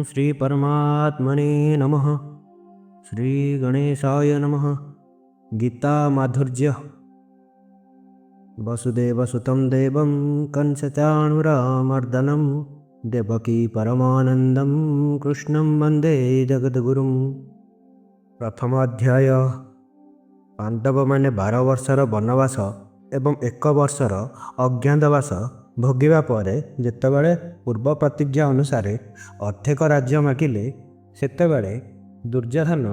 श्री परमात्मने नमः। श्री गणेशाय नमः। गीता माधुर्य। वसुदेवसुतं देवं कंसचाणूरमर्दनं देवकी परमानन्दं कृष्णं वन्दे जगद्गुरुं। प्रथम अध्याय। पांडवମାନେ 12 ବର୍ଷର ବନବାସ ଏବଂ 1 ବର୍ଷର ଅଜ୍ଞାତବାସ ଭୋଗିବା ପରେ ଯେତେବେଳେ ପୂର୍ବ ପ୍ରତିଜ୍ଞା ଅନୁସାରେ ଅର୍ଦ୍ଧେକ ରାଜ୍ୟ ମାଗିଲେ, ସେତେବେଳେ ଦୁର୍ଯ୍ୟୋଧନ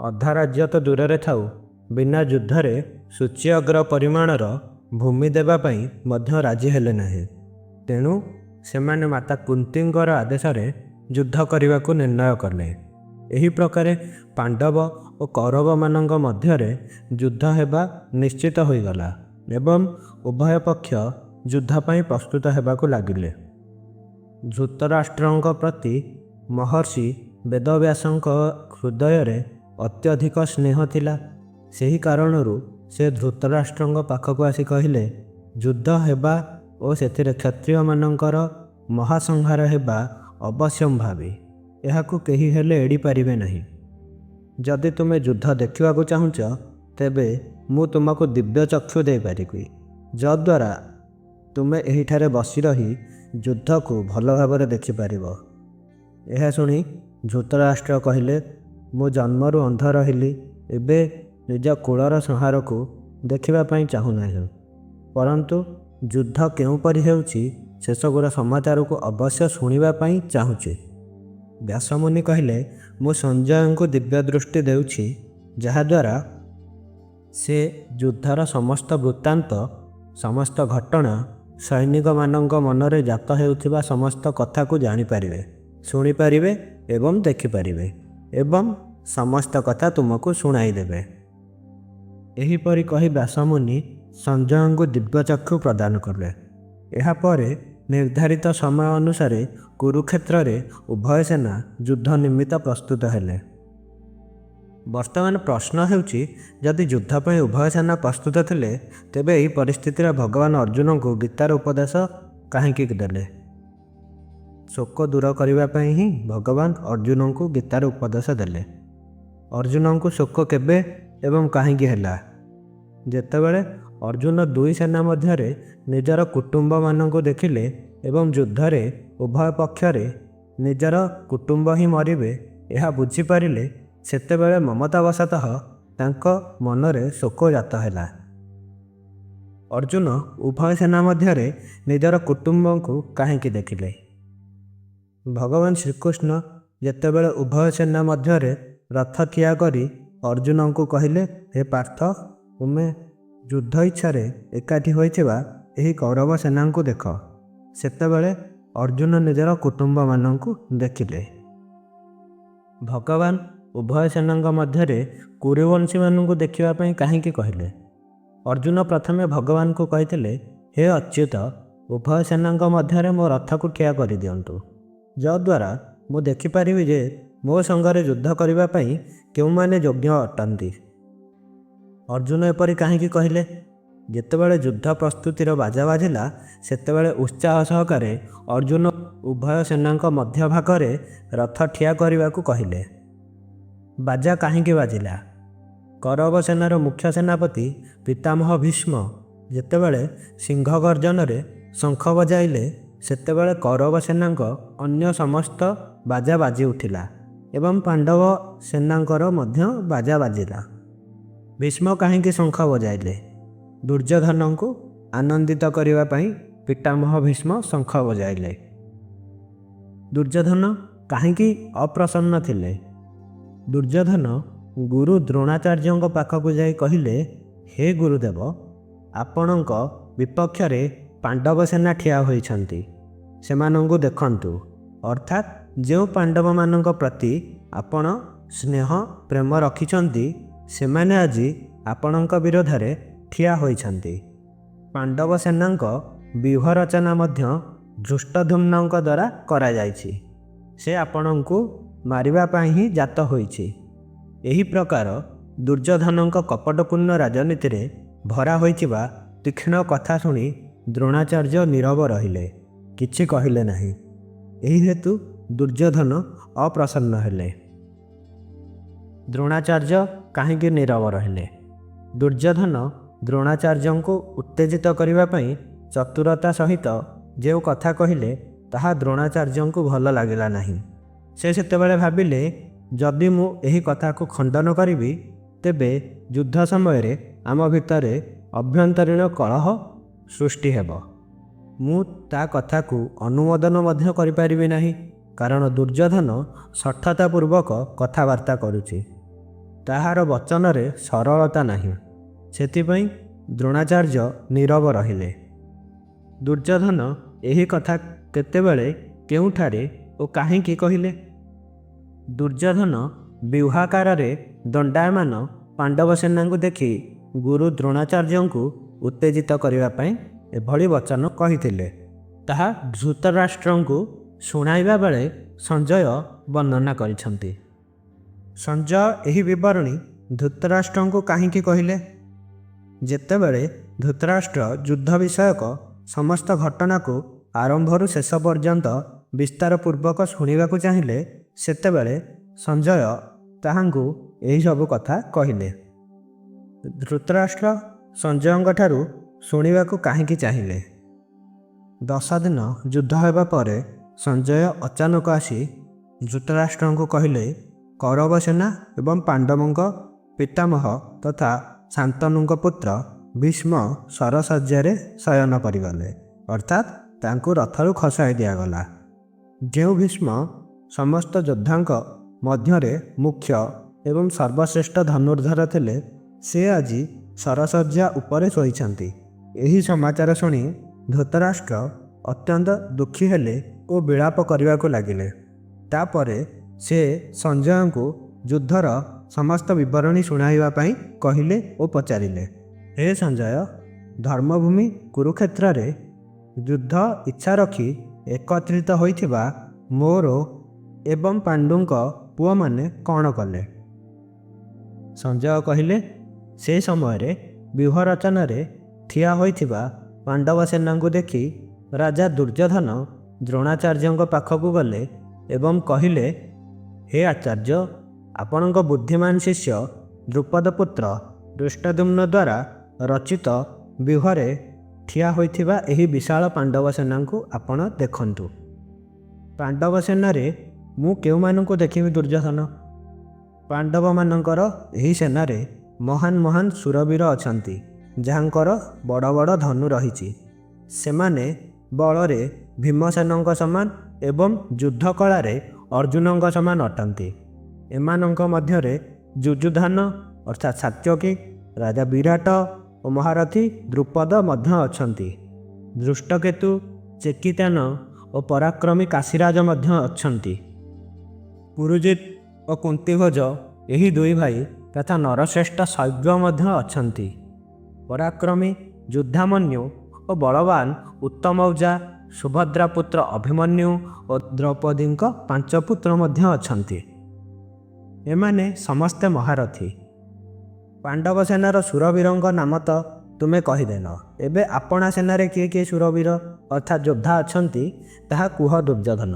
ଅଧା ରାଜ୍ୟ ତ ଦୂରରେ ଥାଉ, ବିନା ଯୁଦ୍ଧରେ ସୂଚ୍ୟଗ୍ର ପରିମାଣର ଭୂମି ଦେବା ପାଇଁ ମଧ୍ୟ ରାଜି ହେଲେ ନାହିଁ। ତେଣୁ ସେମାନେ ମାତା କୁନ୍ତୀଙ୍କର ଆଦେଶରେ ଯୁଦ୍ଧ କରିବାକୁ ନିର୍ଣ୍ଣୟ କଲେ। ଏହି ପ୍ରକାରେ ପାଣ୍ଡବ ଓ କୌରବମାନଙ୍କ ମଧ୍ୟରେ ଯୁଦ୍ଧ ହେବା ନିଶ୍ଚିତ ହୋଇଗଲା ଏବଂ ଉଭୟ ପକ୍ଷ ଯୁଦ୍ଧ ପାଇଁ ପ୍ରସ୍ତୁତ ହେବାକୁ ଲାଗିଲେ। ଧୃତରାଷ୍ଟ୍ରଙ୍କ ପ୍ରତି ମହର୍ଷି ବେଦବ୍ୟାସଙ୍କ ହୃଦୟରେ ଅତ୍ୟଧିକ ସ୍ନେହ ଥିଲା। ସେହି କାରଣରୁ ସେ ଧୃତରାଷ୍ଟ୍ରଙ୍କ ପାଖକୁ ଆସି କହିଲେ, ଯୁଦ୍ଧ ହେବା ଓ ସେଥିରେ କ୍ଷତ୍ରିୟମାନଙ୍କର ମହାସଂହାର ହେବା ଅବଶ୍ୟମ୍ଭାବୀ। ଏହାକୁ କେହି ହେଲେ ଏଡ଼ି ପାରିବେ ନାହିଁ। ଯଦି ତୁମେ ଯୁଦ୍ଧ ଦେଖିବାକୁ ଚାହୁଁଛ, ତେବେ ମୁଁ ତୁମକୁ ଦିବ୍ୟ ଚକ୍ଷୁ ଦେଇପାରିବି, ଯଦ୍ୱାରା ତୁମେ ଏହିଠାରେ ବସି ରହି ଯୁଦ୍ଧକୁ ଭଲ ଭାବରେ ଦେଖିପାରିବ। ଏହା ଶୁଣି ଧୃତରାଷ୍ଟ୍ର କହିଲେ, ମୁଁ ଜନ୍ମରୁ ଅନ୍ଧ ରହିଲି, ଏବେ ନିଜ କୁଳର ସଂହାରକୁ ଦେଖିବା ପାଇଁ ଚାହୁଁନାହିଁ, ପରନ୍ତୁ ଯୁଦ୍ଧ କେଉଁପରି ହେଉଛି ସେସବୁର ସମାଚାରକୁ ଅବଶ୍ୟ ଶୁଣିବା ପାଇଁ ଚାହୁଁଛି। ବ୍ୟାସମୁନି କହିଲେ, ମୁଁ ସଞ୍ଜୟଙ୍କୁ ଦିବ୍ୟ ଦୃଷ୍ଟି ଦେଉଛି, ଯାହାଦ୍ୱାରା ସେ ଯୁଦ୍ଧର ସମସ୍ତ ବୃତ୍ତାନ୍ତ, ସମସ୍ତ ଘଟଣା, ସୈନିକମାନଙ୍କ ମନରେ ଜାତ ହେଉଥିବା ସମସ୍ତ କଥାକୁ ଜାଣିପାରିବେ, ଶୁଣିପାରିବେ ଏବଂ ଦେଖିପାରିବେ ଏବଂ ସମସ୍ତ କଥା ତୁମକୁ ଶୁଣାଇଦେବେ। ଏହିପରି କହି ବ୍ୟାସମୁନି ସଞ୍ଜୟଙ୍କୁ ଦିବ୍ୟଚକ୍ଷୁ ପ୍ରଦାନ କଲେ। ଏହାପରେ ନିର୍ଦ୍ଧାରିତ ସମୟ ଅନୁସାରେ କୁରୁକ୍ଷେତ୍ରରେ ଉଭୟ ସେନା ଯୁଦ୍ଧ ନିମିତ୍ତ ପ୍ରସ୍ତୁତ ହେଲେ। ବର୍ତ୍ତମାନ ପ୍ରଶ୍ନ ହେଉଛି, ଯଦି ଯୁଦ୍ଧ ପାଇଁ ଉଭୟ ସେନା ପ୍ରସ୍ତୁତ ଥିଲେ, ତେବେ ଏହି ପରିସ୍ଥିତିରେ ଭଗବାନ ଅର୍ଜୁନଙ୍କୁ ଗୀତାର ଉପଦେଶ କାହିଁକି ଦେଲେ? ଶୋକ ଦୂର କରିବା ପାଇଁ ହିଁ ଭଗବାନ ଅର୍ଜୁନଙ୍କୁ ଗୀତାର ଉପଦେଶ ଦେଲେ। ଅର୍ଜୁନଙ୍କୁ ଶୋକ କେବେ ଏବଂ କାହିଁକି ହେଲା? ଯେତେବେଳେ ଅର୍ଜୁନ ଦୁଇ ସେନା ମଧ୍ୟରେ ନିଜର କୁଟୁମ୍ବମାନଙ୍କୁ ଦେଖିଲେ ଏବଂ ଯୁଦ୍ଧରେ ଉଭୟ ପକ୍ଷରେ ନିଜର କୁଟୁମ୍ବ ହିଁ ମରିବେ, ଏହା ବୁଝିପାରିଲେ, ସେତେବେଳେ ମମତାବଶତଃ ତାଙ୍କ ମନରେ ଶୋକ ଜାତ ହେଲା। ଅର୍ଜୁନ ଉଭୟ ସେନା ମଧ୍ୟରେ ନିଜର କୁଟୁମ୍ବଙ୍କୁ କାହିଁକି ଦେଖିଲେ? ଭଗବାନ ଶ୍ରୀକୃଷ୍ଣ ଯେତେବେଳେ ଉଭୟ ସେନା ମଧ୍ୟରେ ରଥ ଠିଆ କରି ଅର୍ଜୁନଙ୍କୁ କହିଲେ, ହେ ପାର୍ଥ, ତୁମେ ଯୁଦ୍ଧ ଇଚ୍ଛାରେ ଏକାଠି ହୋଇଥିବା ଏହି କୌରବ ସେନାଙ୍କୁ ଦେଖ, ସେତେବେଳେ ଅର୍ଜୁନ ନିଜର କୁଟୁମ୍ବମାନଙ୍କୁ ଦେଖିଲେ। ଭଗବାନ ଉଭୟ ସେନାଙ୍କ ମଧ୍ୟରେ କୁରୁବଂଶୀମାନଙ୍କୁ ଦେଖିବା ପାଇଁ କାହିଁକି କହିଲେ? ଅର୍ଜୁନ ପ୍ରଥମେ ଭଗବାନଙ୍କୁ କହିଥିଲେ, ହେ ଅଚ୍ୟୁତ, ଉଭୟ ସେନାଙ୍କ ମଧ୍ୟରେ ମୋ ରଥକୁ ଠିଆ କରିଦିଅନ୍ତୁ, ଯଦ୍ୱାରା ମୁଁ ଦେଖିପାରିବି ଯେ ମୋ ସଙ୍ଗରେ ଯୁଦ୍ଧ କରିବା ପାଇଁ କେଉଁମାନେ ଯୋଗ୍ୟ ଅଟନ୍ତି। ଅର୍ଜୁନ ଏପରି କାହିଁକି କହିଲେ? ଯେତେବେଳେ ଯୁଦ୍ଧ ପ୍ରସ୍ତୁତିର ବାଜା ବାଜିଲା, ସେତେବେଳେ ଉତ୍ସାହ ସହକାରେ ଅର୍ଜୁନ ଉଭୟ ସେନାଙ୍କ ମଧ୍ୟଭାଗରେ ରଥ ଠିଆ କରିବାକୁ କହିଲେ। ବାଜା କାହିଁକି ବାଜିଲା? କୌରବ ସେନାର ମୁଖ୍ୟ ସେନାପତି ପିତାମହ ଭୀଷ୍ମ ଯେତେବେଳେ ସିଂହ ଗର୍ଜନରେ ଶଙ୍ଖ ବଜାଇଲେ, ସେତେବେଳେ କୌରବ ସେନାଙ୍କ ଅନ୍ୟ ସମସ୍ତ ବାଜା ବାଜି ଉଠିଲା ଏବଂ ପାଣ୍ଡବ ସେନାଙ୍କର ମଧ୍ୟ ବାଜା ବାଜିଲା। ଭୀଷ୍ମ କାହିଁକି ଶଙ୍ଖ ବଜାଇଲେ? ଦୁର୍ଯ୍ୟୋଧନଙ୍କୁ ଆନନ୍ଦିତ କରିବା ପାଇଁ ପିତାମହ ଭୀଷ୍ମ ଶଙ୍ଖ ବଜାଇଲେ। ଦୁର୍ଯ୍ୟୋଧନ କାହିଁକି ଅପ୍ରସନ୍ନ ଥିଲେ? ଦୁର୍ଯ୍ୟୋଧନ ଗୁରୁ ଦ୍ରୋଣାଚାର୍ଯ୍ୟଙ୍କ ପାଖକୁ ଯାଇ କହିଲେ, ହେ ଗୁରୁଦେବ, ଆପଣଙ୍କ ବିପକ୍ଷରେ ପାଣ୍ଡବ ସେନା ଠିଆ ହୋଇଛନ୍ତି, ସେମାନଙ୍କୁ ଦେଖନ୍ତୁ। ଅର୍ଥାତ୍ ଯେଉଁ ପାଣ୍ଡବମାନଙ୍କ ପ୍ରତି ଆପଣ ସ୍ନେହ ପ୍ରେମ ରଖିଛନ୍ତି, ସେମାନେ ଆଜି ଆପଣଙ୍କ ବିରୋଧରେ ଠିଆ ହୋଇଛନ୍ତି। ପାଣ୍ଡବ ସେନାଙ୍କ ବ୍ୟୁହ ରଚନା ମଧ୍ୟ ଧୃଷ୍ଟଦ୍ୟୁମ୍ନଙ୍କ ଦ୍ୱାରା କରାଯାଇଛି। ସେ ଆପଣଙ୍କୁ ମାରିବା ପାଇଁ ହିଁ ଜାତ ହୋଇଛି। ଏହି ପ୍ରକାର ଦୁର୍ଯ୍ୟୋଧନଙ୍କ କପଟପୂର୍ଣ୍ଣ ରାଜନୀତିରେ ଭରା ହୋଇଥିବା ତୀକ୍ଷ୍ଣ କଥା ଶୁଣି ଦ୍ରୋଣାଚାର୍ଯ୍ୟ ନୀରବ ରହିଲେ, କିଛି କହିଲେ ନାହିଁ। ଏହି ହେତୁ ଦୁର୍ଯ୍ୟୋଧନ ଅପ୍ରସନ୍ନ ହେଲେ। ଦ୍ରୋଣାଚାର୍ଯ୍ୟ କାହିଁକି ନୀରବ ରହିଲେ? ଦୁର୍ଯ୍ୟୋଧନ ଦ୍ରୋଣାଚାର୍ଯ୍ୟଙ୍କୁ ଉତ୍ତେଜିତ କରିବା ପାଇଁ ଚତୁରତା ସହିତ ଯେଉଁ କଥା କହିଲେ ତାହା ଦ୍ରୋଣାଚାର୍ଯ୍ୟଙ୍କୁ ଭଲ ଲାଗିଲା ନାହିଁ। ସେ ସେତେବେଳେ ଭାବିଲେ, ଯଦି ମୁଁ ଏହି କଥାକୁ ଖଣ୍ଡନ କରିବି ତେବେ ଯୁଦ୍ଧ ସମୟରେ ଆମ ଭିତରେ ଅଭ୍ୟନ୍ତରୀଣ କଳହ ସୃଷ୍ଟି ହେବ। ମୁଁ ତା କଥାକୁ ଅନୁମୋଦନ ମଧ୍ୟ କରିପାରିବି ନାହିଁ, କାରଣ ଦୁର୍ଯ୍ୟୋଧନ ଶଠତାପୂର୍ବକ କଥାବାର୍ତ୍ତା କରୁଛି। ତାହାର ବଚନରେ ସରଳତା ନାହିଁ। ସେଥିପାଇଁ ଦ୍ରୋଣାଚାର୍ଯ୍ୟ ନୀରବ ରହିଲେ। ଦୁର୍ଯ୍ୟୋଧନ ଏହି କଥା କେତେବେଳେ, କେଉଁଠାରେ ଓ କାହିଁକି କହିଲେ? ଦୁର୍ଯ୍ୟୋଧନ ବ୍ୟୁହାକାରରେ ଦଣ୍ଡାୟମାନ ପାଣ୍ଡବ ସେନାଙ୍କୁ ଦେଖି ଗୁରୁ ଦ୍ରୋଣାଚାର୍ଯ୍ୟଙ୍କୁ ଉତ୍ତେଜିତ କରିବା ପାଇଁ ଏଭଳି ବଚନ କହିଥିଲେ। ତାହା ଧୃତରାଷ୍ଟ୍ରଙ୍କୁ ଶୁଣାଇବା ବେଳେ ସଞ୍ଜୟ ବର୍ଣ୍ଣନା କରିଛନ୍ତି। ସଞ୍ଜୟ ଏହି ବିବରଣୀ ଧୃତରାଷ୍ଟ୍ରଙ୍କୁ କାହିଁକି କହିଲେ? ଯେତେବେଳେ ଧୃତରାଷ୍ଟ୍ର ଯୁଦ୍ଧ ବିଷୟକ ସମସ୍ତ ଘଟଣାକୁ ଆରମ୍ଭରୁ ଶେଷ ପର୍ଯ୍ୟନ୍ତ ବିସ୍ତାର ପୂର୍ବକ ଶୁଣିବାକୁ ଚାହିଁଲେ, ସେତେବେଳେ ସଞ୍ଜୟ ତାହାଙ୍କୁ ଏହିସବୁ କଥା କହିଲେ। ଧୃତରାଷ୍ଟ୍ର ସଞ୍ଜୟଙ୍କଠାରୁ ଶୁଣିବାକୁ କାହିଁକି ଚାହିଁଲେ? 10 ଦିନ ଯୁଦ୍ଧ ହେବା ପରେ ସଞ୍ଜୟ ଅଚାନକ ଆସି ଧୃତରାଷ୍ଟ୍ରଙ୍କୁ କହିଲେ, କୌରବ ସେନା ଏବଂ ପାଣ୍ଡବଙ୍କ ପିତାମହ ତଥା ଶାନ୍ତନୁଙ୍କ ପୁତ୍ର ଭୀଷ୍ମ ଶରଶଯ୍ୟାରେ ଶୟନ କରିଗଲେ, ଅର୍ଥାତ୍ ତାଙ୍କୁ ରଥରୁ ଖସାଇ ଦିଆଗଲା। ଯେଉଁ ଭୀଷ୍ମ ସମସ୍ତ ଯୋଦ୍ଧାଙ୍କ ମଧ୍ୟରେ ମୁଖ୍ୟ ଏବଂ ସର୍ବଶ୍ରେଷ୍ଠ ଧନୁର୍ଦ୍ଧର ଥିଲେ, ସେ ଆଜି ଶରଶଯ୍ୟା ଉପରେ ଶୋଇଛନ୍ତି। ଏହି ସମାଚାର ଶୁଣି ଧୃତରାଷ୍ଟ୍ର ଅତ୍ୟନ୍ତ ଦୁଃଖୀ ହେଲେ ଓ ବିଳାପ କରିବାକୁ ଲାଗିଲେ। ତାପରେ ସେ ସଞ୍ଜୟଙ୍କୁ ଯୁଦ୍ଧର ସମସ୍ତ ବିବରଣୀ ଶୁଣାଇବା ପାଇଁ କହିଲେ ଓ ପଚାରିଲେ, ହେ ସଞ୍ଜୟ, ଧର୍ମଭୂମି କୁରୁକ୍ଷେତ୍ରରେ ଯୁଦ୍ଧ ଇଚ୍ଛା ରଖି ଏକତ୍ରିତ ହୋଇଥିବା ମୋର ଏବଂ ପାଣ୍ଡୁଙ୍କ ପୁଅମାନେ କ'ଣ କଲେ? ସଞ୍ଜୟ କହିଲେ, ସେ ସମୟରେ ବ୍ୟୁହ ରଚନାରେ ଠିଆ ହୋଇଥିବା ପାଣ୍ଡବ ସେନାଙ୍କୁ ଦେଖି ରାଜା ଦୁର୍ଯ୍ୟୋଧନ ଦ୍ରୋଣାଚାର୍ଯ୍ୟଙ୍କ ପାଖକୁ ଗଲେ ଏବଂ କହିଲେ, ହେ ଆଚାର୍ଯ୍ୟ, ଆପଣଙ୍କ ବୁଦ୍ଧିମାନ ଶିଷ୍ୟ ଦ୍ରୁପଦ ପୁତ୍ର ଧୃଷ୍ଟଦ୍ୟୁମ୍ନ ଦ୍ୱାରା ରଚିତ ବ୍ୟୁହରେ ଠିଆ ହୋଇଥିବା ଏହି ବିଶାଳ ପାଣ୍ଡବ ସେନାଙ୍କୁ ଆପଣ ଦେଖନ୍ତୁ। ପାଣ୍ଡବ ସେନାରେ ମୁଁ କେଉଁମାନଙ୍କୁ ଦେଖିବି ଦୁର୍ଯ୍ୟୋଧନ? ପାଣ୍ଡବମାନଙ୍କର ଏହି ସେନାରେ ମହାନ ମହାନ ଶୂରବୀର ଅଛନ୍ତି, ଯାହାଙ୍କର ବଡ଼ ବଡ଼ ଧନୁ ରହିଛି। ସେମାନେ ବଳରେ ଭୀମସେନଙ୍କ ସମାନ ଏବଂ ଯୁଦ୍ଧ କଳାରେ ଅର୍ଜୁନଙ୍କ ସମାନ ଅଟନ୍ତି। ଏମାନଙ୍କ ମଧ୍ୟରେ ଯୁଯୁଧାନ ଅର୍ଥାତ୍ ସାତ୍ୟକୀ, ରାଜା ବିରାଟ ଓ ମହାରଥୀ ଦ୍ରୁପଦ ମଧ୍ୟ ଅଛନ୍ତି। ଧୃଷ୍ଟକେତୁ, ଚେକିତାନ ଓ ପରାକ୍ରମୀ କାଶୀରାଜ ମଧ୍ୟ ଅଛନ୍ତି। ପୁରୁଜିତ ଓ କୁନ୍ତିଭୋଜ ଏହି ଦୁଇ ଭାଇ ତଥା ନରଶ୍ରେଷ୍ଠ ଶୈବ୍ୟ ମଧ୍ୟ ଅଛନ୍ତି। ପରାକ୍ରମୀ ଯୁଦ୍ଧାମନ୍ୟୁ ଓ ବଳବାନ ଉତ୍ତମୌଜା, ସୁଭଦ୍ରା ପୁତ୍ର ଅଭିମନ୍ୟୁ ଓ ଦ୍ରୌପଦୀଙ୍କ 5 ପୁତ୍ର ମଧ୍ୟ ଅଛନ୍ତି। ଏମାନେ ସମସ୍ତେ ମହାରଥୀ। ପାଣ୍ଡବ ସେନାର ଶୂରବୀରଙ୍କ ନାମ ତ ତୁମେ କହିଦେଲ, ଏବେ ଆପଣା ସେନାରେ କିଏ କିଏ ଶୂରବୀର ଅର୍ଥାତ୍ ଯୋଦ୍ଧା ଅଛନ୍ତି ତାହା କୁହ ଦୁର୍ଯ୍ୟୋଧନ।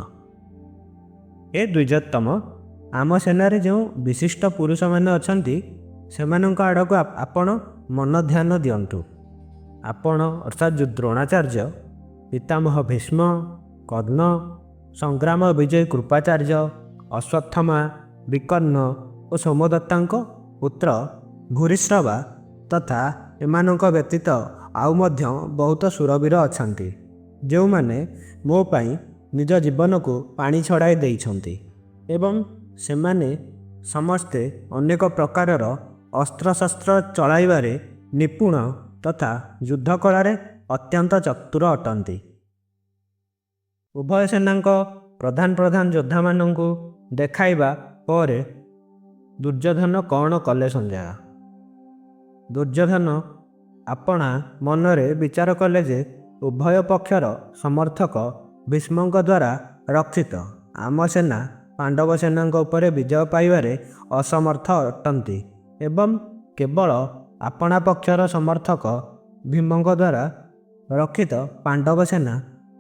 ଏ ଦ୍ୱିଜୋତ୍ତମ, ଆମ ସେନାରେ ଯେଉଁ ବିଶିଷ୍ଟ ପୁରୁଷମାନେ ଅଛନ୍ତି ସେମାନଙ୍କ ଆଡ଼କୁ ଆପଣ ମନ ଧ୍ୟାନ ଦିଅନ୍ତୁ। ଆପଣ ଅର୍ଥାତ୍ ଦ୍ରୋଣାଚାର୍ଯ୍ୟ, ପିତାମହ ଭୀଷ୍ମ, କର୍ଣ୍ଣ, ସଂଗ୍ରାମ ବିଜୟୀ କୃପାଚାର୍ଯ୍ୟ, ଅଶ୍ୱତ୍ଥମା, ବିକର୍ଣ୍ଣ ଓ ସୋମଦତ୍ତାଙ୍କ ପୁତ୍ର ଭୂରିଶ୍ରବା ତଥା ଏମାନଙ୍କ ବ୍ୟତୀତ ଆଉ ମଧ୍ୟ ବହୁତ ଶୂରବୀର ଅଛନ୍ତି, ଯେଉଁମାନେ ମୋ ପାଇଁ ନିଜ ଜୀବନକୁ ପାଣି ଛଡ଼ାଇ ଦେଇଛନ୍ତି ଏବଂ ସେମାନେ ସମସ୍ତେ ଅନେକ ପ୍ରକାରର ଅସ୍ତ୍ରଶସ୍ତ୍ର ଚଳାଇବାରେ ନିପୁଣ ତଥା ଯୁଦ୍ଧ କଳାରେ ଅତ୍ୟନ୍ତ ଚତୁର ଅଟନ୍ତି। ଉଭୟ ସେନାଙ୍କ ପ୍ରଧାନ ପ୍ରଧାନ ଯୋଦ୍ଧାମାନଙ୍କୁ ଦେଖାଇବା ପରେ ଦୁର୍ଯ୍ୟୋଧନ କ'ଣ କଲେ ସଞ୍ଜୟ? ଦୁର୍ଯ୍ୟୋଧନ ଆପଣା ମନରେ ବିଚାର କଲେ ଯେ ଉଭୟ ପକ୍ଷର ସମର୍ଥକ ଭୀଷ୍ମଙ୍କ ଦ୍ୱାରା ରକ୍ଷିତ ଆମ ସେନା ପାଣ୍ଡବ ସେନାଙ୍କ ଉପରେ ବିଜୟ ପାଇବାରେ ଅସମର୍ଥ ଅଟନ୍ତି ଏବଂ କେବଳ ଆପଣା ପକ୍ଷର ସମର୍ଥକ ଭୀମଙ୍କ ଦ୍ୱାରା ରକ୍ଷିତ ପାଣ୍ଡବ ସେନା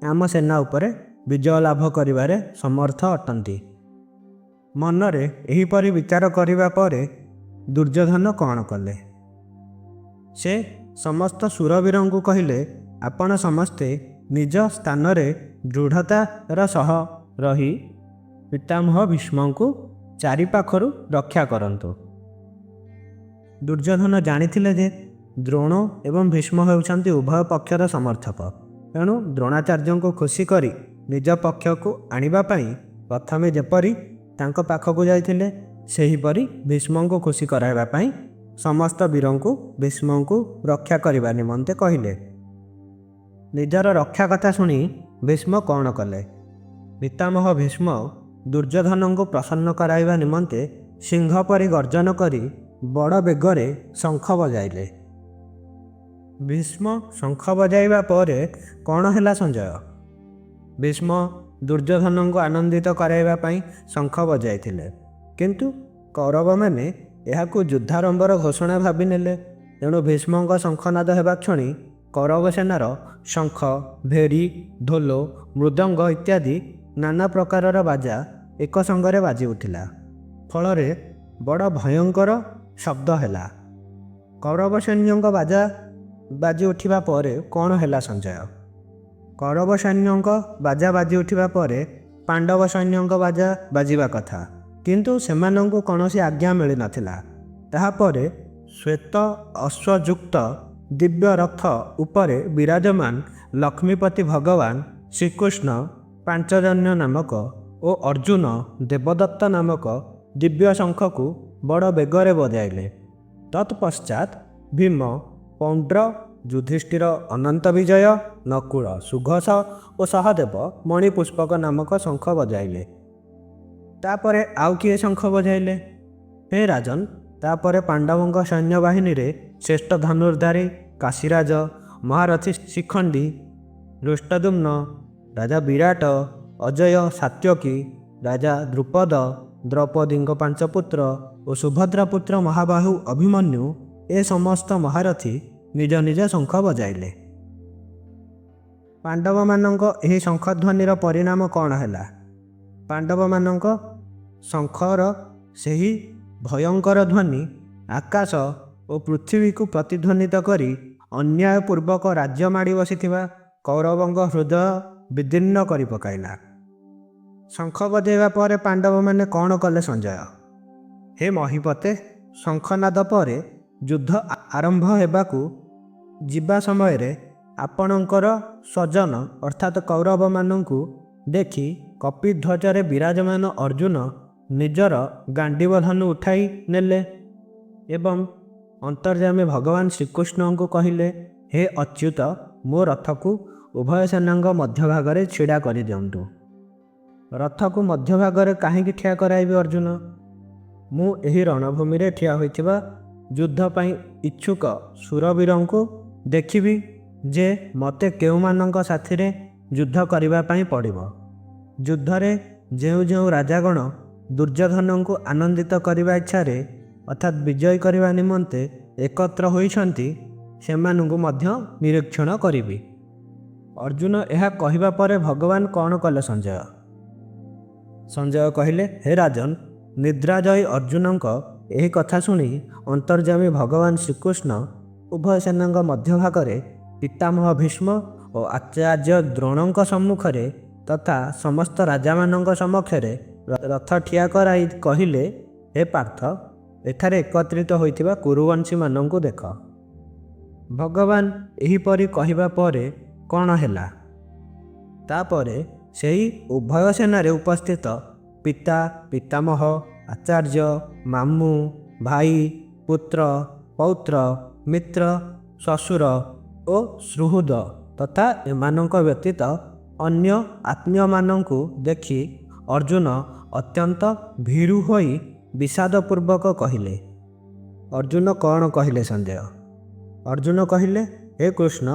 ଆମ ସେନା ଉପରେ ବିଜୟ ଲାଭ କରିବାରେ ସମର୍ଥ ଅଟନ୍ତି। ମନରେ ଏହିପରି ବିଚାର କରିବା ପରେ ଦୁର୍ଯ୍ୟୋଧନ କ'ଣ କଲେ? ସେ ସମସ୍ତ ଶୂରବୀରଙ୍କୁ କହିଲେ, ଆପଣ ସମସ୍ତେ ନିଜ ସ୍ଥାନରେ ଦୃଢ଼ତାର ସହ ରହି ପିତାମହ ଭୀଷ୍ମଙ୍କୁ ଚାରିପାଖରୁ ରକ୍ଷା କରନ୍ତୁ। ଦୁର୍ଯ୍ୟୋଧନ ଜାଣିଥିଲେ ଯେ ଦ୍ରୋଣ ଏବଂ ଭୀଷ୍ମ ହେଉଛନ୍ତି ଉଭୟ ପକ୍ଷର ସମର୍ଥକ। ତେଣୁ ଦ୍ରୋଣାଚାର୍ଯ୍ୟଙ୍କୁ ଖୁସି କରି ନିଜ ପକ୍ଷକୁ ଆଣିବା ପାଇଁ ପ୍ରଥମେ ଯେପରି ତାଙ୍କ ପାଖକୁ ଯାଇଥିଲେ, ସେହିପରି ଭୀଷ୍ମଙ୍କୁ ଖୁସି କରାଇବା ପାଇଁ ସମସ୍ତ ବୀରଙ୍କୁ ଭୀଷ୍ମଙ୍କୁ ରକ୍ଷା କରିବା ନିମନ୍ତେ କହିଲେ। ନିଜର ରକ୍ଷା କଥା ଶୁଣି ଭୀଷ୍ମ କ'ଣ କଲେ? ପିତାମହ ଭୀଷ୍ମ ଦୁର୍ଯ୍ୟୋଧନଙ୍କୁ ପ୍ରସନ୍ନ କରାଇବା ନିମନ୍ତେ ସିଂହ ପରି ଗର୍ଜନ କରି ବଡ଼ ବେଗରେ ଶଙ୍ଖ ବଜାଇଲେ। ଭୀଷ୍ମ ଶଙ୍ଖ ବଜାଇବା ପରେ କ'ଣ ହେଲା ସଞ୍ଜୟ? ଭୀଷ୍ମ ଦୁର୍ଯ୍ୟୋଧନଙ୍କୁ ଆନନ୍ଦିତ କରାଇବା ପାଇଁ ଶଙ୍ଖ ବଜାଇଥିଲେ, କିନ୍ତୁ କୌରବମାନେ ଏହାକୁ ଯୁଦ୍ଧାରମ୍ଭର ଘୋଷଣା ଭାବି ନେଲେ। ତେଣୁ ଭୀଷ୍ମଙ୍କ ଶଙ୍ଖନାଦ ହେବା କ୍ଷଣି କୌରବ ସେନାର ଶଙ୍ଖ, ଭେରୀ, ଢୋଲ, ମୃଦଙ୍ଗ ଇତ୍ୟାଦି ନାନା ପ୍ରକାରର ବାଜା ଏକ ସଙ୍ଗରେ ବାଜି ଉଠିଲା। ଫଳରେ ବଡ଼ ଭୟଙ୍କର ଶବ୍ଦ ହେଲା। କୌରବ ସୈନ୍ୟଙ୍କ ବାଜା ବାଜି ଉଠିବା ପରେ କ'ଣ ହେଲା ସଞ୍ଜୟ? କୌରବ ସୈନ୍ୟଙ୍କ ବାଜା ବାଜି ଉଠିବା ପରେ ପାଣ୍ଡବ ସୈନ୍ୟଙ୍କ ବାଜା ବାଜିବା କଥା, କିନ୍ତୁ ସେମାନଙ୍କୁ କୌଣସି ଆଜ୍ଞା ମିଳିନଥିଲା। ତାହାପରେ ଶ୍ୱେତ ଅଶ୍ୱଯୁକ୍ତ ଦିବ୍ୟ ରଥ ଉପରେ ବିରାଜମାନ ଲକ୍ଷ୍ମୀପତି ଭଗବାନ ଶ୍ରୀକୃଷ୍ଣ ପାଞ୍ଚଜନ୍ୟ ନାମକ ଓ ଅର୍ଜୁନ ଦେବଦତ୍ତ ନାମକ ଦିବ୍ୟ ଶଙ୍ଖକୁ ବଡ଼ ବେଗରେ ବଜାଇଲେ। ତତ୍ପଶ୍ଚାତ୍ ଭୀମ, ପୌଣ୍ଡ୍ର, ଯୁଧିଷ୍ଠିର, ଅନନ୍ତ ବିଜୟ, ନକୁଳ, ସୁଘୋଷ ଓ ସହଦେବ ମଣିପୁଷ୍ପକ ନାମକ ଶଙ୍ଖ ବଜାଇଲେ। ତାପରେ ଆଉ କିଏ ଶଙ୍ଖ ବଜାଇଲେ? ହେ ରାଜନ୍, ତାପରେ ପାଣ୍ଡବଙ୍କ ସୈନ୍ୟବାହିନୀରେ ଶ୍ରେଷ୍ଠ ଧନୁର୍ଦ୍ଧାରୀ କାଶୀରାଜ, ମହାରଥୀ ଶିଖଣ୍ଡୀ, ଧୃଷ୍ଟଦ୍ୟୁମ୍ନ, ରାଜା ବିରାଟ, ଅଜୟ, ସାତ୍ୟକୀ, ରାଜା ଦ୍ରୁପଦ, ଦ୍ରୌପଦୀଙ୍କ ପାଞ୍ଚ ପୁତ୍ର ଓ ସୁଭଦ୍ରା ପୁତ୍ର ମହାବାହୁ ଅଭିମନ୍ୟୁ ଏ ସମସ୍ତ ମହାରଥୀ ନିଜ ନିଜ ଶଙ୍ଖ ବଜାଇଲେ। ପାଣ୍ଡବମାନଙ୍କ ଏହି ଶଙ୍ଖଧ୍ୱନିର ପରିଣାମ କ'ଣ ହେଲା? ପାଣ୍ଡବମାନଙ୍କ ଶଙ୍ଖର ସେହି ଭୟଙ୍କର ଧ୍ୱନି ଆକାଶ ଓ ପୃଥିବୀକୁ ପ୍ରତିଧ୍ୱନିତ କରି ଅନ୍ୟାୟପୂର୍ବକ ରାଜ୍ୟ ମାଡ଼ି ବସିଥିବା କୌରବଙ୍କ ହୃଦୟ ବିଦୀର୍ଣ୍ଣ କରି ପକାଇଲା। ଶଙ୍ଖ ବଜାଇବା ପରେ ପାଣ୍ଡବମାନେ କ'ଣ କଲେ ସଞ୍ଜୟ? ହେ ମହୀପତେ, ଶଙ୍ଖନାଦ ପରେ ଯୁଦ୍ଧ ଆରମ୍ଭ ହେବାକୁ ଯିବା ସମୟରେ ଆପଣଙ୍କର ସ୍ୱଜନ ଅର୍ଥାତ୍ କୌରବମାନଙ୍କୁ ଦେଖି କପିଧ୍ୱଜରେ ବିରାଜମାନ ଅର୍ଜୁନ ନିଜର ଗାଣ୍ଡୀବ ଧନୁ ଉଠାଇ ନେଲେ ଏବଂ ଅନ୍ତର୍ଯ୍ୟାମୀ ଭଗବାନ ଶ୍ରୀକୃଷ୍ଣଙ୍କୁ କହିଲେ, ହେ ଅଚ୍ୟୁତ, ମୋ ରଥକୁ ଉଭୟ ସେନାଙ୍କ ମଧ୍ୟଭାଗରେ ଛିଡ଼ା କରିଦିଅନ୍ତୁ। ରଥକୁ ମଧ୍ୟଭାଗରେ କାହିଁକି ଠିଆ କରାଇବି ଅର୍ଜୁନ? ମୁଁ ଏହି ରଣଭୂମିରେ ଠିଆ ହୋଇଥିବା ଯୁଦ୍ଧ ପାଇଁ ଇଚ୍ଛୁକ ଶୂରବୀରଙ୍କୁ ଦେଖିବି ଯେ ମୋତେ କେଉଁମାନଙ୍କ ସାଥିରେ ଯୁଦ୍ଧ କରିବା ପାଇଁ ପଡ଼ିବ। ଯୁଦ୍ଧରେ ଯେଉଁ ଯେଉଁ ରାଜାଗଣ ଦୁର୍ଯ୍ୟୋଧନଙ୍କୁ ଆନନ୍ଦିତ କରିବା ଇଚ୍ଛାରେ ଅର୍ଥାତ୍ ବିଜୟୀ କରିବା ନିମନ୍ତେ ଏକତ୍ର ହୋଇଛନ୍ତି, ସେମାନଙ୍କୁ ମଧ୍ୟ ନିରୀକ୍ଷଣ କରିବି। ଅର୍ଜୁନ ଏହା କହିବା ପରେ ଭଗବାନ କ'ଣ କଲେ ସଞ୍ଜୟ? ସଞ୍ଜୟ କହିଲେ, ହେ ରାଜନ୍, ନିଦ୍ରାଜୟୀ ଅର୍ଜୁନଙ୍କ ଏହି କଥା ଶୁଣି ଅନ୍ତର୍ଯ୍ୟାମୀ ଭଗବାନ ଶ୍ରୀକୃଷ୍ଣ ଉଭୟ ସେନାଙ୍କ ମଧ୍ୟଭାଗରେ ପିତାମହ ଭୀଷ୍ମ ଓ ଆଚାର୍ଯ୍ୟ ଦ୍ରୋଣଙ୍କ ସମ୍ମୁଖରେ ତଥା ସମସ୍ତ ରାଜାମାନଙ୍କ ସମକ୍ଷରେ ରଥ ଠିଆ କରାଇ କହିଲେ, ହେ ପାର୍ଥ, ଏଠାରେ ଏକତ୍ରିତ ହୋଇଥିବା କୁରୁବଂଶୀମାନଙ୍କୁ ଦେଖ। ଭଗବାନ ଏହିପରି କହିବା ପରେ କ'ଣ ହେଲା? ତାପରେ ସେହି ଉଭୟ ସେନାରେ ଉପସ୍ଥିତ ପିତା, ପିତାମହ, ଆଚାର୍ଯ୍ୟ, ମାମୁଁ, ଭାଇ, ପୁତ୍ର, ପୌତ୍ର, ମିତ୍ର, ଶ୍ୱଶୁର ଓ ସୁହୃଦ ତଥା ଏମାନଙ୍କ ବ୍ୟତୀତ ଅନ୍ୟ ଆତ୍ମୀୟମାନଙ୍କୁ ଦେଖି ଅର୍ଜୁନ ଅତ୍ୟନ୍ତ ଭୀରୁ ହୋଇ ବିଷାଦପୂର୍ବକ କହିଲେ। ଅର୍ଜୁନ କ'ଣ କହିଲେ ସଞ୍ଜୟ? ଅର୍ଜୁନ କହିଲେ, ହେ କୃଷ୍ଣ,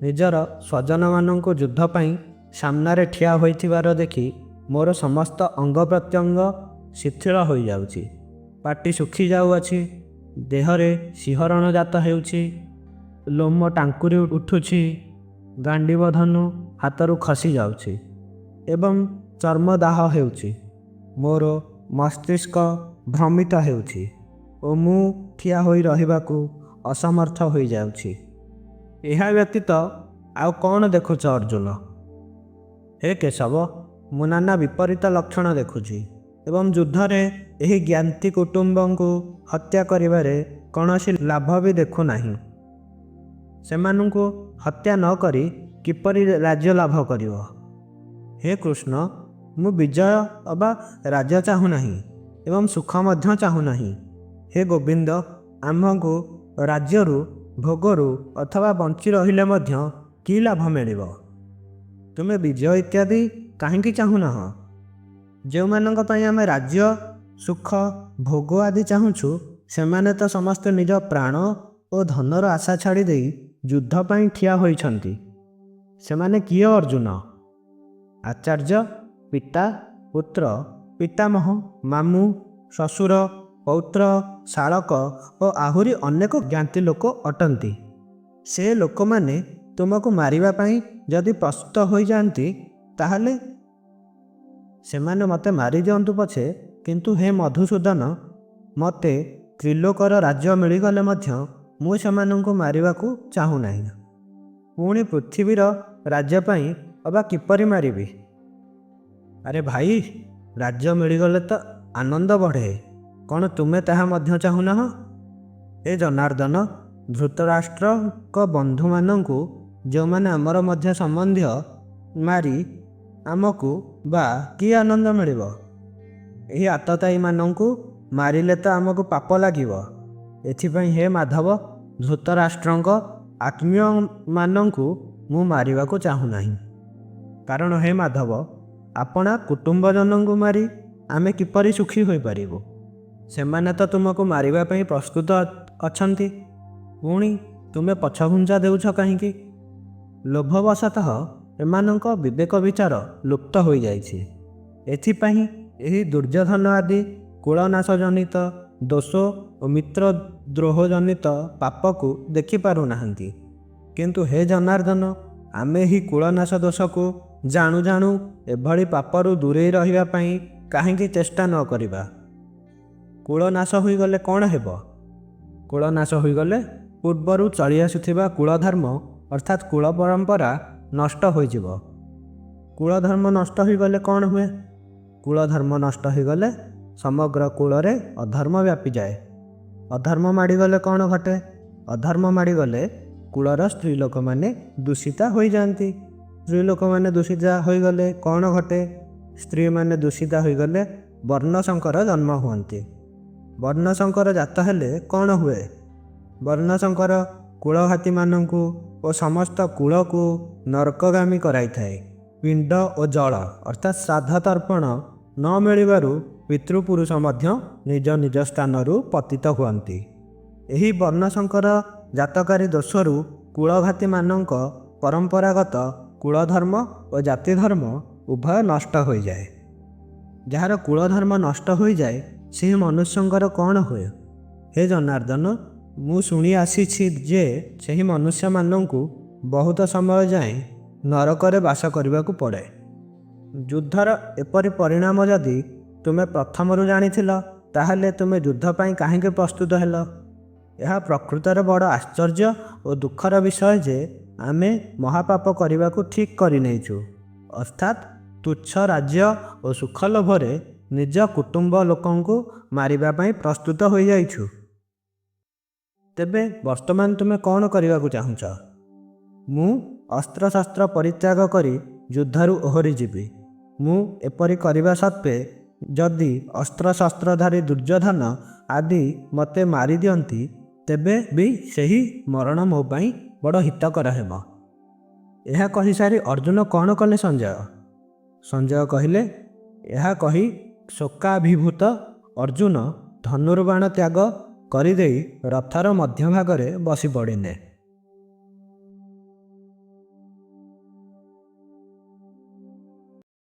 ନିଜର ସ୍ୱଜନମାନଙ୍କୁ ଯୁଦ୍ଧ ପାଇଁ ସାମ୍ନାରେ ଠିଆ ହୋଇଥିବାର ଦେଖି ମୋର ସମସ୍ତ ଅଙ୍ଗ ପ୍ରତ୍ୟଙ୍ଗ ଶିଥିଳ ହୋଇଯାଉଛି, ପାଟି ଶୁଖି ଯାଉଅଛି, ଦେହରେ ଶିହରଣ ଜାତ ହେଉଛି, ଲୋମ ଟାଙ୍କୁରି ଉଠୁଛି, ଗାଣ୍ଡୀବ ଧନୁ ହାତରୁ ଖସି ଯାଉଛି। ଏବଂ ଚର୍ମଦାହ ହେଉଛି। ମୋର ମସ୍ତିଷ୍କ ଭ୍ରମିତ ହେଉଛି ଓ ମୁଁ ଠିଆ ହୋଇ ରହିବାକୁ ଅସମର୍ଥ ହୋଇଯାଉଛି। ଏହା ବ୍ୟତୀତ ଆଉ କ'ଣ ଦେଖୁଛ ଅର୍ଜୁନ? ହେ କେଶବ, ମୁଁ ନାନା ବିପରୀତ ଲକ୍ଷଣ ଦେଖୁଛି ଏବଂ ଯୁଦ୍ଧରେ ଏହି ଜ୍ଞାତି କୁଟୁମ୍ବଙ୍କୁ ହତ୍ୟା କରିବାରେ କୌଣସି ଲାଭ ବି ଦେଖୁନାହିଁ। ସେମାନଙ୍କୁ ହତ୍ୟା ନ କରି କିପରି ରାଜ୍ୟ ଲାଭ କରିବ? ହେ କୃଷ୍ଣ, ମୁଁ ବିଜୟ ଅବା ରାଜ୍ୟ ଚାହୁଁନାହିଁ ଏବଂ ସୁଖ ମଧ୍ୟ ଚାହୁଁନାହିଁ। ହେ ଗୋବିନ୍ଦ, ଆମ୍ଭକୁ ରାଜ୍ୟରୁ, ଭୋଗରୁ ଅଥବା ବଞ୍ଚି ରହିଲେ ମଧ୍ୟ କି ଲାଭ ମିଳିବ? ତୁମେ ବିଜୟ ଇତ୍ୟାଦି କାହିଁକି ଚାହୁଁନାହ? ଯେଉଁମାନଙ୍କ ପାଇଁ ଆମେ ରାଜ୍ୟ, ସୁଖ, ଭୋଗ ଆଦି ଚାହୁଁଛୁ, ସେମାନେ ତ ସମସ୍ତେ ନିଜ ପ୍ରାଣ ଓ ଧନର ଆଶା ଛାଡ଼ି ଦେଇ ଯୁଦ୍ଧ ପାଇଁ ଠିଆ ହୋଇଛନ୍ତି। ସେମାନେ କିଏ ଅର୍ଜୁନ? ଆଚାର୍ଯ୍ୟ, ପିତା, ପୁତ୍ର, ପିତାମହ, ମାମୁଁ, ଶ୍ୱଶୁର, ପୌତ୍ର, ଶାଳକ ଓ ଆହୁରି ଅନେକ ଜ୍ଞାତି ଲୋକ ଅଟନ୍ତି। ସେ ଲୋକମାନେ ତୁମକୁ ମାରିବା ପାଇଁ ଯଦି ପ୍ରସ୍ତୁତ ହୋଇଯାଆନ୍ତି, ତାହେଲେ ସେମାନେ ମୋତେ ମାରିଦିଅନ୍ତୁ ପଛେ, କିନ୍ତୁ ହେ ମଧୁସୂଦନ, ମୋତେ ତ୍ରିଲୋକର ରାଜ୍ୟ ମିଳିଗଲେ ମଧ୍ୟ ମୁଁ ସେମାନଙ୍କୁ ମାରିବାକୁ ଚାହୁଁନାହିଁ। ପୁଣି ପୃଥିବୀର ରାଜ୍ୟ ପାଇଁ ଅବା କିପରି ମାରିବି? ଆରେ ଭାଇ, ରାଜ୍ୟ ମିଳିଗଲେ ତ ଆନନ୍ଦ ବଢ଼େ, କ'ଣ ତୁମେ ତାହା ମଧ୍ୟ ଚାହୁଁନାହ? ହେ ଜନାର୍ଦ୍ଦନ, ଧୃତରାଷ୍ଟ୍ରଙ୍କ ବନ୍ଧୁମାନଙ୍କୁ, ଯେଉଁମାନେ ଆମର ମଧ୍ୟ ସମ୍ବନ୍ଧୀୟ, ମାରି ଆମକୁ ବା କି ଆନନ୍ଦ ମିଳିବ? ଏହି ଆତତାୟୀମାନଙ୍କୁ ମାରିଲେ ତ ଆମକୁ ପାପ ଲାଗିବ। ଏଥିପାଇଁ ହେ ମାଧବ, ଧୃତରାଷ୍ଟ୍ରଙ୍କ ଆତ୍ମୀୟମାନଙ୍କୁ ମୁଁ ମାରିବାକୁ ଚାହୁଁନାହିଁ। କାରଣ ହେ ମାଧବ, ଆପଣା କୁଟୁମ୍ବଜନଙ୍କୁ ମାରି ଆମେ କିପରି ସୁଖୀ ହୋଇପାରିବୁ? ସେମାନେ ତ ତୁମକୁ ମାରିବା ପାଇଁ ପ୍ରସ୍ତୁତ ଅଛନ୍ତି, ପୁଣି ତୁମେ ପଛଘୁଞ୍ଚା ଦେଉଛ କାହିଁକି? ଲୋଭବଶତଃ ଏମାନଙ୍କ ବିବେକ ବିଚାର ଲୁପ୍ତ ହୋଇଯାଇଛି। ଏଥିପାଇଁ ଏହି ଦୁର୍ଯ୍ୟୋଧନ ଆଦି କୁଳନାଶ ଜନିତ ଦୋଷ ଓ ମିତ୍ରଦ୍ରୋହ ଜନିତ ପାପକୁ ଦେଖିପାରୁନାହାନ୍ତି। କିନ୍ତୁ ହେ ଜନାର୍ଦ୍ଦନ, ଆମେ ଏହି କୁଳନାଶ ଦୋଷକୁ ଜାଣୁ ଜାଣୁ ଏଭଳି ପାପରୁ ଦୂରେଇ ରହିବା ପାଇଁ କାହିଁକି ଚେଷ୍ଟା ନ କରିବା? କୁଳନାଶ ହୋଇଗଲେ କ'ଣ ହେବ? କୁଳନାଶ ହୋଇଗଲେ ପୂର୍ବରୁ ଚଳି ଆସୁଥିବା କୁଳଧର୍ମ ଅର୍ଥାତ୍ କୁଳ ପରମ୍ପରା ନଷ୍ଟ ହୋଇଯିବ। କୁଳଧର୍ମ ନଷ୍ଟ ହୋଇଗଲେ କ'ଣ ହୁଏ? କୁଳଧର୍ମ ନଷ୍ଟ ହୋଇଗଲେ ସମଗ୍ର କୁଳରେ ଅଧର୍ମ ବ୍ୟାପିଯାଏ। ଅଧର୍ମ ମାଡ଼ିଗଲେ କ'ଣ ଘଟେ? ଅଧର୍ମ ମାଡ଼ିଗଲେ କୁଳର ସ୍ତ୍ରୀ ଲୋକମାନେ ଦୂଷିତା ହୋଇଯାଆନ୍ତି। ସ୍ତ୍ରୀ ଲୋକମାନେ ଦୂଷିତା ହୋଇଗଲେ କ'ଣ ଘଟେ? ସ୍ତ୍ରୀମାନେ ଦୂଷିତା ହୋଇଗଲେ ବର୍ଣ୍ଣଶଙ୍କର ଜନ୍ମ ହୁଅନ୍ତି। ବର୍ଣ୍ଣଶଙ୍କର ଜାତ ହେଲେ କ'ଣ ହୁଏ? ବର୍ଣ୍ଣଶଙ୍କର କୁଳଘାତୀମାନଙ୍କୁ ଓ ସମସ୍ତ କୁଳକୁ ନରକଗାମୀ କରାଇଥାଏ। ପିଣ୍ଡ ଓ ଜଳ ଅର୍ଥାତ୍ ଶ୍ରାଦ୍ଧ ତର୍ପଣ ନ ମିଳିବାରୁ ପିତୃପୁରୁଷ ମଧ୍ୟ ନିଜ ନିଜ ସ୍ଥାନରୁ ପତିତ ହୁଅନ୍ତି। ଏହି ବର୍ଣ୍ଣଶଙ୍କର ଜାତକାରୀ ଦୋଷରୁ କୁଳଘାତୀମାନଙ୍କ ପରମ୍ପରାଗତ କୁଳଧର୍ମ ଓ ଜାତିଧର୍ମ ଉଭୟ ନଷ୍ଟ ହୋଇଯାଏ। ଯାହାର କୁଳଧର୍ମ ନଷ୍ଟ ହୋଇଯାଏ, ସେହି ମନୁଷ୍ୟଙ୍କର କ'ଣ ହୁଏ? ହେ ଜନାର୍ଦ୍ଦନ, ମୁଁ ଶୁଣି ଆସିଛି ଯେ ସେହି ମନୁଷ୍ୟମାନଙ୍କୁ ବହୁତ ସମୟ ଯାଏଁ ନରକରେ ବାସ କରିବାକୁ ପଡ଼େ। ଯୁଦ୍ଧର ଏପରି ପରିଣାମ ଯଦି ତୁମେ ପ୍ରଥମରୁ ଜାଣିଥିଲ, ତାହେଲେ ତୁମେ ଯୁଦ୍ଧ ପାଇଁ କାହିଁକି ପ୍ରସ୍ତୁତ ହେଲ? ଏହା ପ୍ରକୃତରେ ବଡ଼ ଆଶ୍ଚର୍ଯ୍ୟ ଓ ଦୁଃଖର ବିଷୟ ଯେ ଆମେ ମହାପାପ କରିବାକୁ ଠିକ୍ କରିନେଇଛୁ, ଅର୍ଥାତ୍ ତୁଚ୍ଛ ରାଜ୍ୟ ଓ ସୁଖ ଲୋଭରେ ନିଜ କୁଟୁମ୍ବ ଲୋକଙ୍କୁ ମାରିବା ପାଇଁ ପ୍ରସ୍ତୁତ ହୋଇଯାଇଛୁ। ତେବେ ବର୍ତ୍ତମାନ ତୁମେ କ'ଣ କରିବାକୁ ଚାହୁଁଛ? ମୁଁ ଅସ୍ତ୍ରଶସ୍ତ୍ର ପରିତ୍ୟାଗ କରି ଯୁଦ୍ଧରୁ ଓହରିଯିବି। ମୁଁ ଏପରି କରିବା ସତ୍ତ୍ୱେ ଯଦି ଅସ୍ତ୍ରଶସ୍ତ୍ରଧାରୀ ଦୁର୍ଯ୍ୟୋଧନ ଆଦି ମୋତେ ମାରିଦିଅନ୍ତି, ତେବେ ବି ସେହି ମରଣ ମୋ ପାଇଁ ବଡ଼ ହିତକର ହେବ। ଏହା କହିସାରି ଅର୍ଜୁନ କ'ଣ କଲେ ସଞ୍ଜୟ? ସଞ୍ଜୟ କହିଲେ, ଏହା କହି ଶୋକାଭିଭୂତ ଅର୍ଜୁନ ଧନୁର୍ବାଣ ତ୍ୟାଗ କରିଦେଇ ରଥର ମଧ୍ୟଭାଗରେ ବସି ପଡ଼ିଲେ।